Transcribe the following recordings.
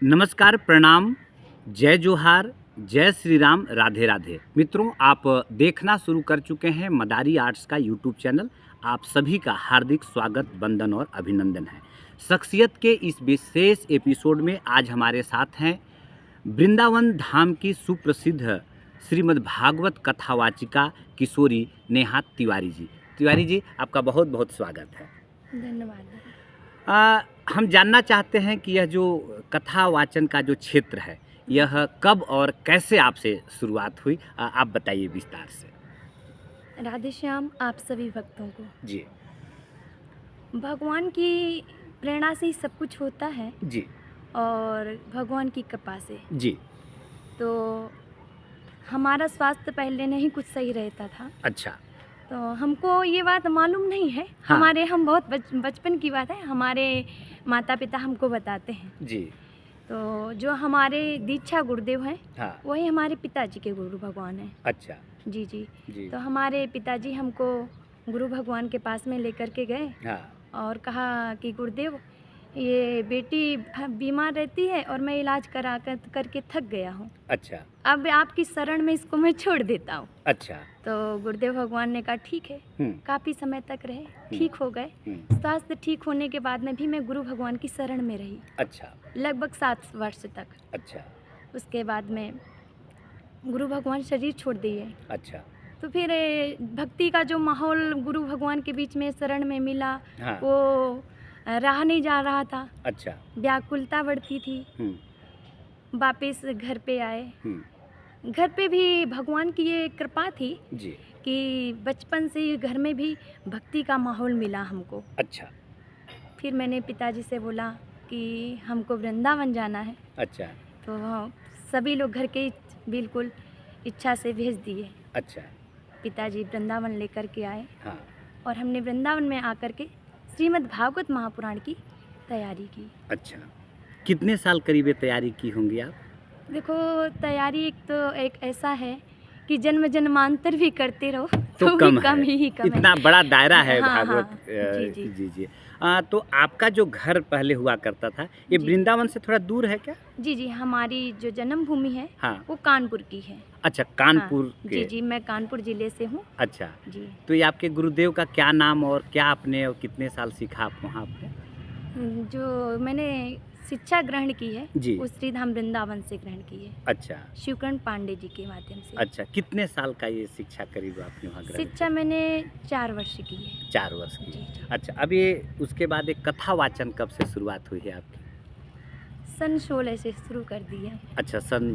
नमस्कार, प्रणाम, जय जोहार, जय श्री राम, राधे राधे। मित्रों, आप देखना शुरू कर चुके हैं मदारी आर्ट्स का यूट्यूब चैनल। आप सभी का हार्दिक स्वागत, वंदन और अभिनंदन है। शख्सियत के इस विशेष एपिसोड में आज हमारे साथ हैं वृंदावन धाम की सुप्रसिद्ध श्रीमद् भागवत कथावाचिका किशोरी नेहा तिवारी जी। तिवारी जी, आपका बहुत बहुत स्वागत है। धन्यवाद। हम जानना चाहते हैं कि यह जो कथा वाचन का जो क्षेत्र है, यह कब और कैसे आपसे शुरुआत हुई, आप बताइए विस्तार से। राधे श्याम आप सभी भक्तों को। जी भगवान की प्रेरणा से ही सब कुछ होता है जी और भगवान की कृपा से। जी। तो हमारा स्वास्थ्य पहले नहीं कुछ सही रहता था, अच्छा। तो हमको ये बात मालूम नहीं है। हाँ। हम बहुत बचपन की बात है, हमारे माता पिता हमको बताते हैं। जी। तो जो हमारे दीक्षा गुरुदेव हैं, हाँ। वही हमारे पिताजी के गुरु भगवान हैं। अच्छा। जी जी जी। तो हमारे पिताजी हमको गुरु भगवान के पास में लेकर के गए हाँ। और कहा कि गुरुदेव, ये बेटी बीमार रहती है और मैं इलाज करा करके थक गया हूँ, अच्छा। अब आपकी शरण में इसको मैं छोड़ देता हूँ। अच्छा। तो गुरुदेव भगवान ने कहा ठीक है। काफ़ी समय तक रहे, ठीक हो गए। स्वास्थ्य ठीक होने के बाद में भी मैं गुरु भगवान की शरण में रही। अच्छा। लगभग 7 वर्ष तक। अच्छा। उसके बाद में गुरु भगवान शरीर छोड़ दिए। अच्छा। तो फिर भक्ति का जो माहौल गुरु भगवान के बीच में शरण में मिला, हाँ। वो रहा नहीं जा रहा था। अच्छा। व्याकुलता बढ़ती थी। वापस घर पे आए। हम्म। घर पे भी भगवान की ये कृपा थी जी। कि बचपन से ही घर में भी भक्ति का माहौल मिला हमको। अच्छा। फिर मैंने पिताजी से बोला कि हमको वृंदावन जाना है। अच्छा। तो सभी लोग घर के बिल्कुल इच्छा से भेज दिए। अच्छा। पिताजी वृंदावन लेकर के आए। हाँ। और हमने वृंदावन में आकर के श्रीमद् भागवत महापुराण की तैयारी की। अच्छा। कितने साल करीब तैयारी की होंगी आप? देखो, तैयारी एक ऐसा है कि जन्म जन्मांतर भी करते रहो तो भी कम ही है। कम इतना बड़ा दायरा है हाँ, भागवत। हाँ, जी जी जी जी। तो आपका जो घर पहले हुआ करता था, ये जी। वृंदावन से थोड़ा दूर है क्या? जी जी हमारी जो जन्मभूमि है, हाँ। वो कानपुर की है। अच्छा, हाँ, कानपुर के। जी जी मैं कानपुर जिले से हूँ। अच्छा। जी। तो ये आपके गुरुदेव का क्या नाम और क्या आपने और कितने साल सीखा आप वहाँ पे? जो मैंने शिक्षा ग्रहण की है, जी। वो श्रीधाम वृंदावन से ग्रहण की है, अच्छा। शिवकर्ण पांडे जी के माध्यम से। अच्छा, कितने साल का ये शिक्षा करीब आपने वहाँ ग्रहण शिक्षा मैंने 4 वर्ष की है। 4 वर्ष की। जी जी। अच्छा, अब ये उसके बाद एक कथा वाचन कब से शुरुआत हुई है आपकी? सन 16 से शुरू कर दी है। अच्छा, सन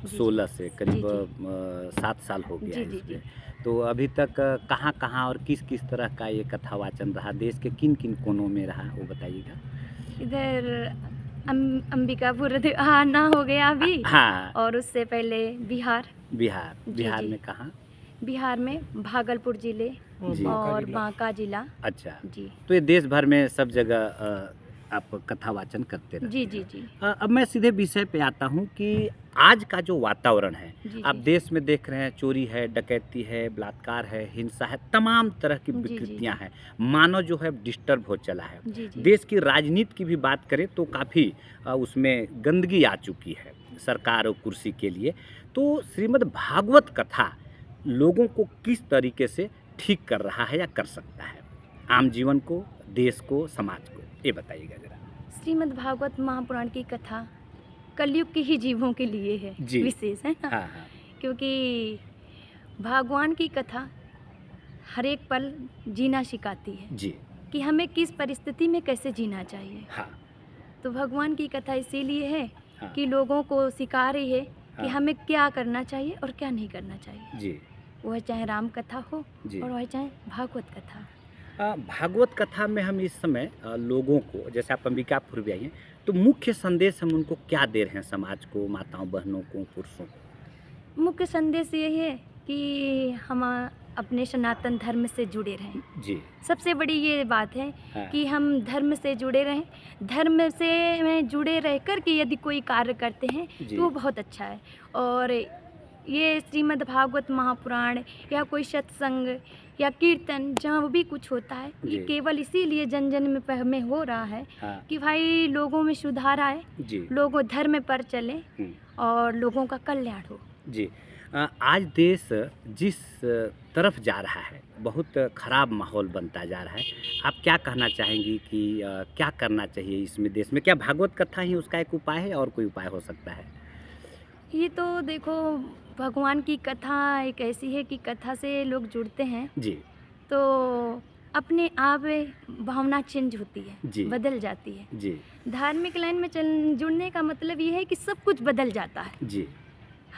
जी, 16 से जी, करीब जी। 7 साल हो गया जी है जी इसमें। जी। तो अभी तक कहाँ कहाँ और किस किस तरह का ये कथा वाचन रहा, देश के किन किन कोनों में रहा, वो बताइएगा। इधर अंबिकापुर आना हो गया अभी। हाँ। और उससे पहले बिहार। बिहार। जी, बिहार जी। में कहाँ? बिहार में भागलपुर जिले जी। और बांका जिला। अच्छा। जी तो ये देश भर में सब जगह आप कथा वाचन करते रहते जी हैं। जी जी अब मैं सीधे विषय पे आता हूँ कि आज का जो वातावरण है, जी आप जी। देश में देख रहे हैं, चोरी है, डकैती है, बलात्कार है, हिंसा है, तमाम तरह की जी, जी, विकृतियाँ जी। हैं। मानव जो है डिस्टर्ब हो चला है। जी जी। देश की राजनीति की भी बात करें तो काफ़ी उसमें गंदगी आ चुकी है सरकार और कुर्सी के लिए। तो श्रीमद् भागवत कथा लोगों को किस तरीके से ठीक कर रहा है या कर सकता है, आम जीवन को, देश को, समाज को, ये बताइएगा जरा। श्रीमद् भागवत महापुराण की कथा कलयुग के ही जीवों के लिए है, जी। विशेष है ना। हाँ हाँ। क्योंकि भगवान की कथा हर एक पल जीना सिखाती है जी। कि हमें किस परिस्थिति में कैसे जीना चाहिए। हाँ। तो भगवान की कथा इसीलिए है हाँ। कि लोगों को सिखा रही है कि हाँ। हमें क्या करना चाहिए और क्या नहीं करना चाहिए। जी। वह चाहे राम कथा हो जी। और वह चाहे भागवत कथा। भागवत कथा में हम इस समय लोगों को, जैसे आप अंबिकापुर भी आई हैं, तो मुख्य संदेश हम उनको क्या दे रहे हैं, समाज को, माताओं बहनों को, पुरुषों को? मुख्य संदेश ये है कि हम अपने सनातन धर्म से जुड़े रहें। जी। सबसे बड़ी ये बात है हाँ। कि हम धर्म से जुड़े रहें। धर्म से में जुड़े रह कर के यदि कोई कार्य करते हैं जी। तो वो बहुत अच्छा है। और ये श्रीमद् भागवत महापुराण या कोई सत्संग या कीर्तन जहाँ भी कुछ होता है, ये जी। केवल इसीलिए जन जन में हो रहा है हाँ कि भाई लोगों में सुधार आए, जी। लोग धर्म पर चले हम्म, और लोगों का कल्याण हो। जी। आज देश जिस तरफ जा रहा है, बहुत खराब माहौल बनता जा रहा है। आप क्या कहना चाहेंगी कि क्या करना चाहिए इसमें देश में? क्या भागवत कथा ही उसका एक उपाय है और कोई उपाय हो सकता है? ये तो देखो, भगवान की कथा एक ऐसी है कि कथा से लोग जुड़ते हैं जी, तो अपने आप भावना चेंज होती है, जी। बदल जाती है। जी, धार्मिक लाइन में जुड़ने का मतलब ये है कि सब कुछ बदल जाता है। जी,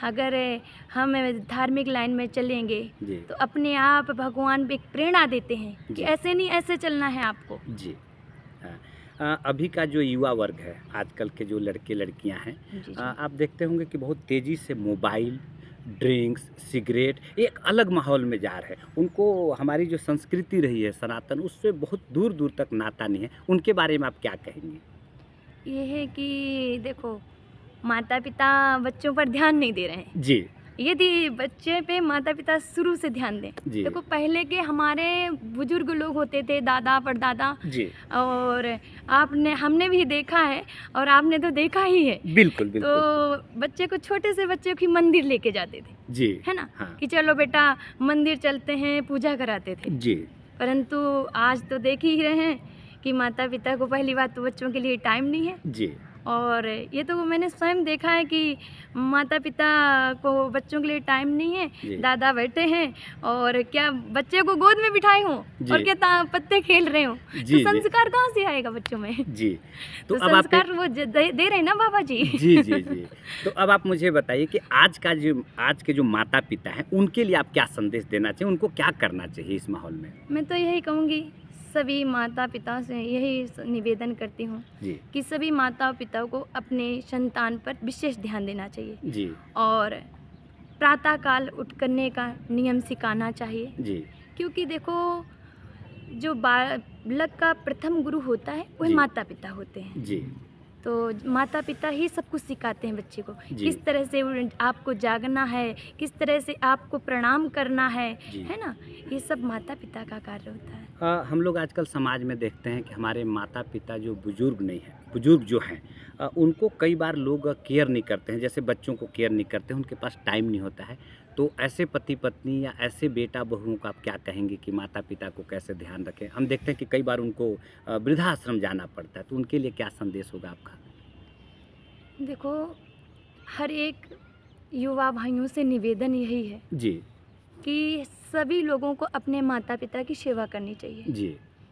अगर हम धार्मिक लाइन में चलेंगे जी, तो अपने आप भगवान भी एक प्रेरणा देते हैं कि जी। ऐसे नहीं, ऐसे चलना है आपको। जी। हाँ। अभी का जो युवा वर्ग है, आजकल के जो लड़के-लड़कियाँ हैं, जी जी। आप देखते होंगे कि बहुत तेज़ी से मोबाइल, ड्रिंक्स, सिगरेट, एक अलग माहौल में जा रहे हैं। उनको हमारी जो संस्कृति रही है सनातन, उससे बहुत दूर-दूर तक नाता नहीं है। उनके बारे में आप क्या कहेंगी? ये है कि देखो, माता पिता बच्चों पर ध्यान नहीं दे रहे हैं। जी, यदि बच्चे पे माता पिता शुरू से ध्यान दें, जी, देखो पहले के हमारे बुजुर्ग लोग होते थे, दादा परदादा, जी। और हमने भी देखा है और आपने तो देखा ही है। बिल्कुल, बिल्कुल। तो बच्चे को, छोटे से बच्चे को मंदिर लेके जाते थे, जी, है ना, हाँ। कि चलो बेटा मंदिर चलते हैं, पूजा कराते थे। जी, परंतु आज तो देख ही रहे हैं कि माता पिता को पहली बात तो बच्चों के लिए टाइम नहीं है, जी, और ये तो मैंने स्वयं देखा है कि माता पिता को बच्चों के लिए टाइम नहीं है। जी। दादा बैठे हैं और क्या बच्चे को गोद में बिठाए हों जी। और क्या पत्ते खेल रहे हों, जी, तो जी। संस्कार कहाँ से आएगा बच्चों में? जी। तो अब आप संस्कार वो दे रहे हैं ना बाबा जी। जी, जी, जी। तो अब आप मुझे बताइए कि आज के जो माता-पिता हैं, उनके लिए आप क्या संदेश देना चाहिए? उनको क्या करना चाहिए इस माहौल में? मैं तो यही कहूँगी, सभी माता पिता से यही निवेदन करती हूँ जी, कि सभी माता पिता को अपने संतान पर विशेष ध्यान देना चाहिए जी, और प्रातःकाल उठ करने का नियम सिखाना चाहिए। जी, क्योंकि देखो, जो बालक का प्रथम गुरु होता है वह जी। माता पिता होते हैं। जी, तो माता पिता ही सब कुछ सिखाते हैं बच्चे को, जी। किस तरह से आपको जागना है, किस तरह से आपको प्रणाम करना जी। है ना, ये सब माता पिता का कार्य होता है। हम लोग आजकल समाज में देखते हैं कि हमारे माता-पिता जो बुजुर्ग नहीं हैं, बुजुर्ग जो हैं, उनको कई बार लोग केयर नहीं करते हैं, जैसे बच्चों को केयर नहीं करते हैं, उनके पास टाइम नहीं होता है। तो ऐसे पति-पत्नी या ऐसे बेटा-बहुओं को आप क्या कहेंगे कि माता-पिता को कैसे ध्यान रखें? हम देखते हैं कि कई बार उनको वृद्धाश्रम जाना पड़ता है, तो उनके लिए क्या संदेश होगा आपका? देखो, हर एक युवा भाइयों से निवेदन यही है जी, कि सभी लोगों को अपने माता पिता की सेवा करनी चाहिए, जी,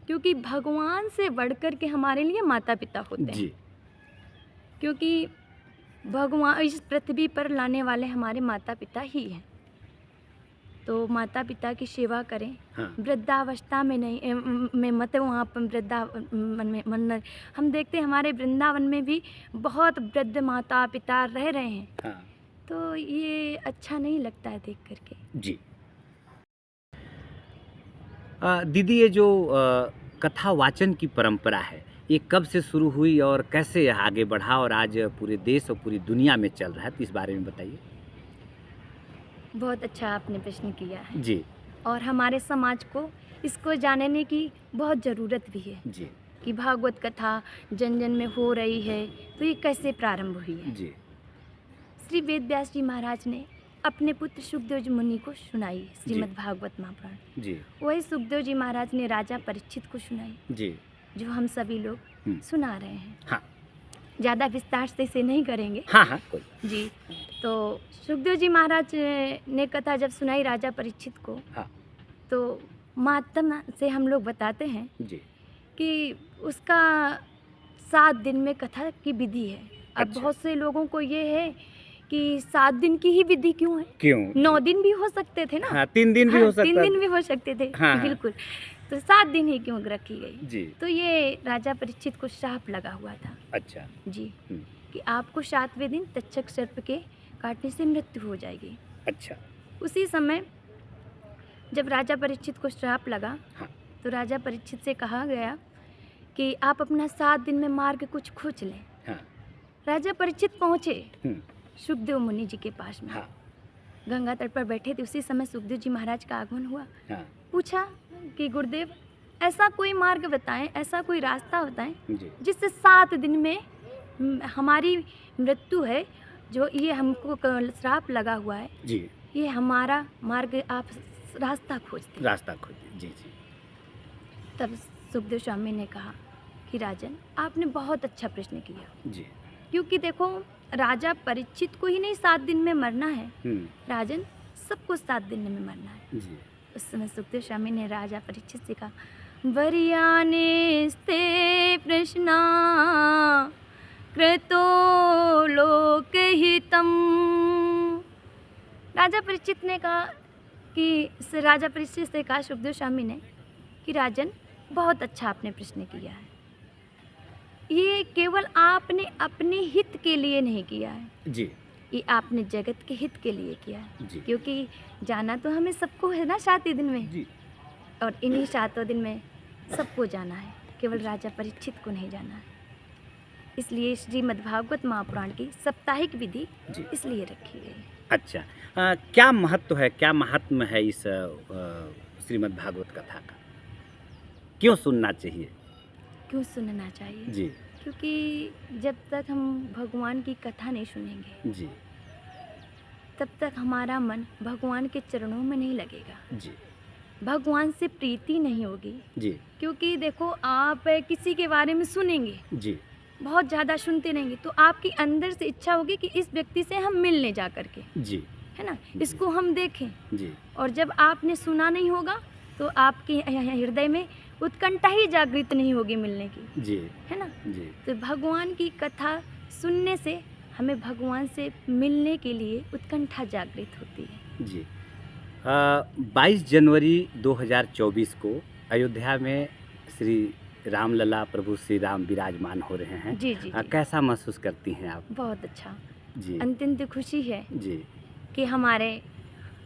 क्योंकि भगवान से बढ़कर के हमारे लिए माता पिता होते हैं। जी, क्योंकि भगवान इस पृथ्वी पर लाने वाले हमारे माता पिता ही हैं। तो माता पिता की सेवा करें, हाँ, वृद्धावस्था में नहीं, में मत वहाँ पर मन हम देखते हैं हमारे वृंदावन में भी बहुत वृद्ध माता पिता रह रहे हैं, हाँ, तो ये अच्छा नहीं लगता है देख करके। जी। दीदी, ये जो कथा वाचन की परंपरा है, ये कब से शुरू हुई और कैसे आगे बढ़ा और आज पूरे देश और पूरी दुनिया में चल रहा है, तो इस बारे में बताइए? बहुत अच्छा आपने प्रश्न किया है, जी, और हमारे समाज को इसको जानने की बहुत ज़रूरत भी है जी, कि भागवत कथा जन जन में हो रही है, तो ये कैसे प्रारंभ हुई है। जी, श्री वेद व्यास जी महाराज ने अपने पुत्र सुखदेव जी मुनि को सुनाई श्रीमद् भागवत महापुराण। जी, वही सुखदेव जी महाराज ने राजा परीक्षित को सुनाई, जी, जो हम सभी लोग सुना रहे हैं। हाँ, ज़्यादा विस्तार से इसे नहीं करेंगे हाँ, हाँ, कोई जी। तो सुखदेव जी महाराज ने कथा जब सुनाई राजा परीक्षित को, हाँ, तो माध्यम से हम लोग बताते हैं जी, कि उसका 7 दिन में कथा की विधि है। अब अच्छा। बहुत से लोगों को ये है कि 7 दिन की ही विधि क्यों है, क्यों? 9 दिन भी हो सकते थे ना। हाँ, 3 दिन भी हाँ, हो सकता 3 है। दिन भी हो सकते थे। हाँ, हाँ। बिल्कुल। तो 7 दिन ही क्यों रखी गई? जी, तो ये राजा परीक्षित को श्राप लगा हुआ था अच्छा, जी, हुँ, कि आपको 7वें दिन तक्षक सर्प के काटने से मृत्यु हो जाएगी। अच्छा, उसी समय जब राजा परीक्षित को श्राप लगा, हाँ, तो राजा परीक्षित से कहा गया कि आप अपना 7 दिन में मार्ग कुछ खोज लें। हाँ, राजा परीक्षित पहुँचे हुँ, सुखदेव मुनि जी के पास में। हाँ, गंगा तट पर बैठे थे, उसी समय सुखदेव जी महाराज का आगमन हुआ। हाँ पूछा कि गुरुदेव ऐसा कोई मार्ग बताएं, ऐसा कोई रास्ता बताएं जी जिससे 7 दिन में हमारी मृत्यु है, जो ये हमको श्राप लगा हुआ है, जी ये हमारा मार्ग आप रास्ता खोजते हैं। रास्ता खोजिए। जी जी तब सुखदेव स्वामी ने कहा कि राजन आपने बहुत अच्छा प्रश्न किया, जी क्योंकि देखो राजा परीक्षित को ही नहीं 7 दिन में मरना है, हम्म, राजन सबको 7 दिन में मरना है। जी उस समय सुखदेव स्वामी ने राजा परीक्षित से कहा, वर्यानेस्ते प्रश्ना कृतो लोकहितम। राजा परीक्षित ने कहा कि राजा परीक्षित से कहा सुखदेव स्वामी ने कि राजन बहुत अच्छा आपने प्रश्न किया है, ये केवल आपने अपने हित के लिए नहीं किया है, जी ये आपने जगत के हित के लिए किया है। जी क्योंकि जाना तो हमें सबको है ना 7 दिन में, जी और इन्हीं 7 दिन में सबको जाना है, केवल राजा परीक्षित को नहीं जाना है। इसलिए श्रीमद्भागवत महापुराण की साप्ताहिक विधि जी इसलिए रखी गई है। अच्छा क्या महत्व है, क्या महात्म है इस श्रीमद् भागवत कथा का? क्यों सुनना चाहिए? क्यों सुनना चाहिए? जी क्योंकि जब तक हम भगवान की कथा नहीं सुनेंगे जी तब तक हमारा मन भगवान के चरणों में नहीं लगेगा, जी भगवान से प्रीति नहीं होगी। जी क्योंकि देखो आप किसी के बारे में सुनेंगे, जी बहुत ज़्यादा सुनते रहेंगे, तो आपकी अंदर से इच्छा होगी कि इस व्यक्ति से हम मिलने जा करके, जी है ना, इसको हम देखें। जी और जब आपने सुना नहीं होगा तो आपके हृदय में उत्कंठा ही जागृत नहीं होगी मिलने की, जी है ना। जी तो भगवान की कथा सुनने से हमें भगवान से मिलने के लिए उत्कंठा जागृत होती है। जी 22 जनवरी 2024 को अयोध्या में श्री रामलला प्रभु श्री राम विराजमान हो रहे हैं। जी जी जी, कैसा महसूस करती हैं आप? बहुत अच्छा, जी अत्यंत खुशी है जी कि हमारे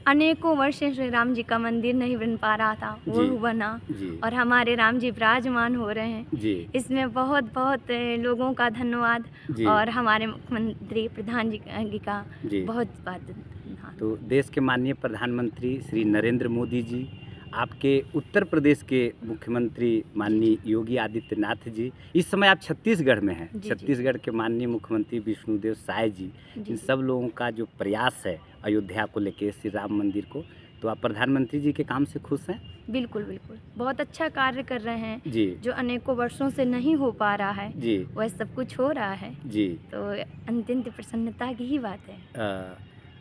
अनेकों वर्ष से श्री राम जी का मंदिर नहीं बन पा रहा था, वो जी बना, जी और हमारे राम जी विराजमान हो रहे हैं। जी इसमें बहुत बहुत लोगों का धन्यवाद, जी और हमारे मुख्यमंत्री प्रधान जी का जी बहुत धन्यवाद। तो देश के माननीय प्रधानमंत्री श्री नरेंद्र मोदी जी, आपके उत्तर प्रदेश के मुख्यमंत्री माननीय योगी आदित्यनाथ जी, इस समय आप छत्तीसगढ़ में हैं। जी, जी। छत्तीसगढ़ के माननीय मुख्यमंत्री विष्णुदेव साय जी, जी, इन सब लोगों का जो प्रयास है अयोध्या को लेके, श्री राम मंदिर को, तो आप प्रधानमंत्री जी के काम से खुश हैं? बिल्कुल बिल्कुल, बहुत अच्छा कार्य कर रहे हैं, जी जो अनेकों वर्षों से नहीं हो पा रहा है, जी वह सब कुछ हो रहा है, जी तो अत्यंत प्रसन्नता की ही बात है।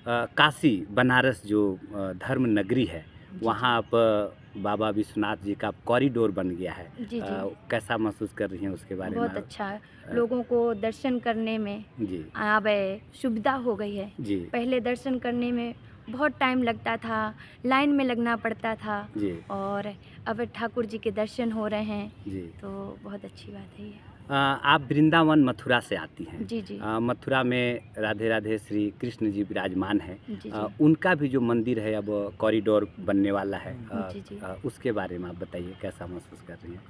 काशी बनारस जो धर्म नगरी है, जी, वहाँ आप बाबा विश्वनाथ जी का कॉरिडोर बन गया है। जी जी, कैसा महसूस कर रही हैं उसके बारे में? बहुत अच्छा, लोगों को दर्शन करने में जी अब सुविधा हो गई है। जी पहले दर्शन करने में बहुत टाइम लगता था, लाइन में लगना पड़ता था, जी और अब ठाकुर जी के दर्शन हो रहे हैं, जी तो बहुत अच्छी बात है ये। आप वृंदावन मथुरा से आती हैं। जी जी मथुरा में राधे राधे श्री कृष्ण जी विराजमान है। जी जी, उनका भी जो मंदिर है अब कॉरिडोर बनने वाला है। जी जी। उसके बारे में आप बताइए, कैसा महसूस कर रही हैं?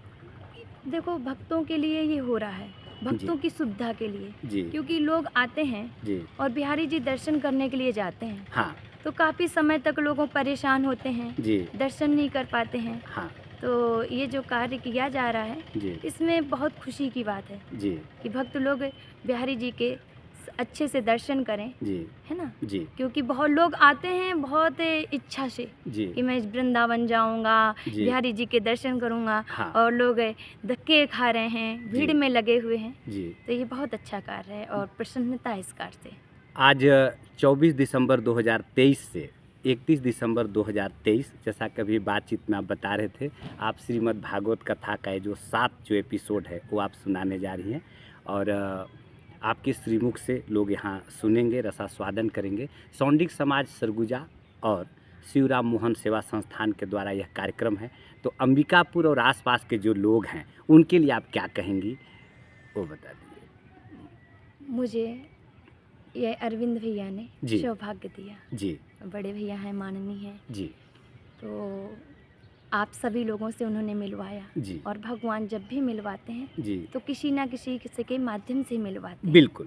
देखो भक्तों के लिए ये हो रहा है, भक्तों की सुविधा के लिए, जी क्योंकि लोग आते हैं जी और बिहारी जी दर्शन करने के लिए जाते हैं, हाँ तो काफ़ी समय तक लोगों परेशान होते हैं, जी दर्शन नहीं कर पाते हैं। हाँ तो ये जो कार्य किया जा रहा है, जी इसमें बहुत खुशी की बात है जी कि भक्त लोग बिहारी जी के अच्छे से दर्शन करें, जी है ना। जी क्योंकि बहुत लोग आते हैं बहुत इच्छा से जी कि मैं वृंदावन जाऊंगा, जी बिहारी जी के दर्शन करूंगा, हाँ और लोग धक्के खा रहे हैं, भीड़ जी। में लगे हुए हैं, जी तो ये बहुत अच्छा कार्य है और प्रसन्नता है इस कार्य से। आज 24 दिसंबर 2023 से 31 दिसंबर 2023, जैसा कभी बातचीत में आप बता रहे थे, आप श्रीमद् भागवत कथा का ये जो 7 जो एपिसोड है वो आप सुनाने जा रही हैं, और आपके श्रीमुख से लोग यहाँ सुनेंगे, रसास्वादन करेंगे। सौंडिक समाज सरगुजा और शिवराम मोहन सेवा संस्थान के द्वारा यह कार्यक्रम है, तो अंबिकापुर और आसपास के जो लोग हैं उनके लिए आप क्या कहेंगी, वो बता दीजिए। मुझे ये अरविंद भैया ने जी। सौभाग्य दिया, जी बड़े भैया हैं, माननीय हैं, जी तो आप सभी लोगों से उन्होंने मिलवाया, जी और भगवान जब भी मिलवाते हैं जी तो किसी ना किसी के माध्यम से मिलवाते हैं। बिल्कुल।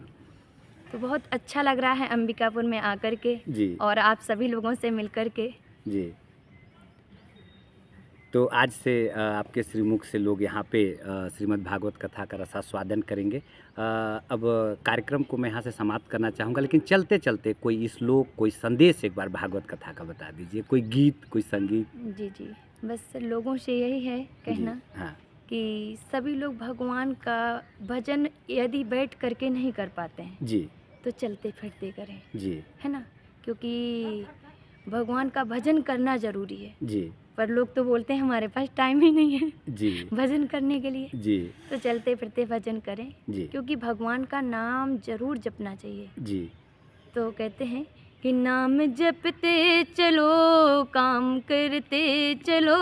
तो बहुत अच्छा लग रहा है अंबिकापुर में आकर के जी और आप सभी लोगों से मिलकर के। जी। तो आज से आपके श्रीमुख से लोग यहाँ पे श्रीमद् भागवत कथा का रसास्वादन करेंगे। अब कार्यक्रम को मैं यहाँ से समाप्त करना चाहूँगा, लेकिन चलते चलते कोई श्लोक, कोई संदेश एक बार भागवत कथा का बता दीजिए, कोई गीत, कोई संगीत। जी जी, बस लोगों से यही है कहना जी, हाँ कि सभी लोग भगवान का भजन यदि बैठ करके नहीं कर पाते हैं जी तो चलते फिरते करें, जी है ना, क्योंकि भगवान का भजन करना ज़रूरी है। जी पर लोग तो बोलते हैं हमारे पास टाइम ही नहीं है जी भजन करने के लिए, जी तो चलते फिरते भजन करें जी क्योंकि भगवान का नाम ज़रूर जपना चाहिए। जी तो कहते हैं कि नाम जपते चलो काम करते चलो,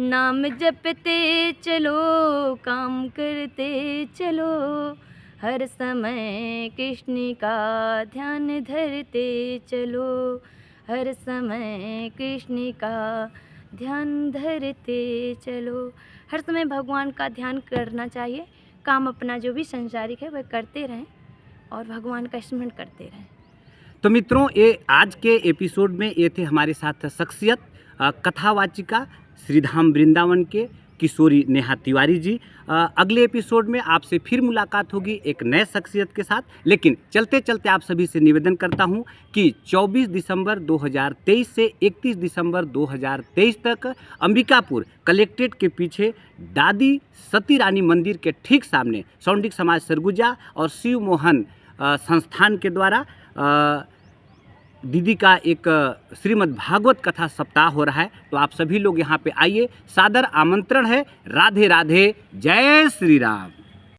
नाम जपते चलो काम करते चलो, हर समय कृष्ण का ध्यान धरते चलो, हर समय कृष्ण का ध्यान धरते चलो। हर समय भगवान का ध्यान करना चाहिए, काम अपना जो भी संसारिक है वह करते रहें और भगवान का स्मरण करते रहें। तो मित्रों, ये आज के एपिसोड में ये थे हमारे साथ शख्सियत कथावाचिका श्रीधाम वृंदावन के किशोरी नेहा तिवारी जी। अगले एपिसोड में आपसे फिर मुलाकात होगी एक नए शख्सियत के साथ, लेकिन चलते चलते आप सभी से निवेदन करता हूं कि 24 दिसंबर 2023 से 31 दिसंबर 2023 तक अंबिकापुर कलेक्ट्रेट के पीछे दादी सती रानी मंदिर के ठीक सामने सौंडिक समाज सरगुजा और शिव मोहन संस्थान के द्वारा दीदी का एक श्रीमद् भागवत कथा सप्ताह हो रहा है। तो आप सभी लोग यहाँ पे आइए, सादर आमंत्रण है। राधे राधे, जय श्री राम।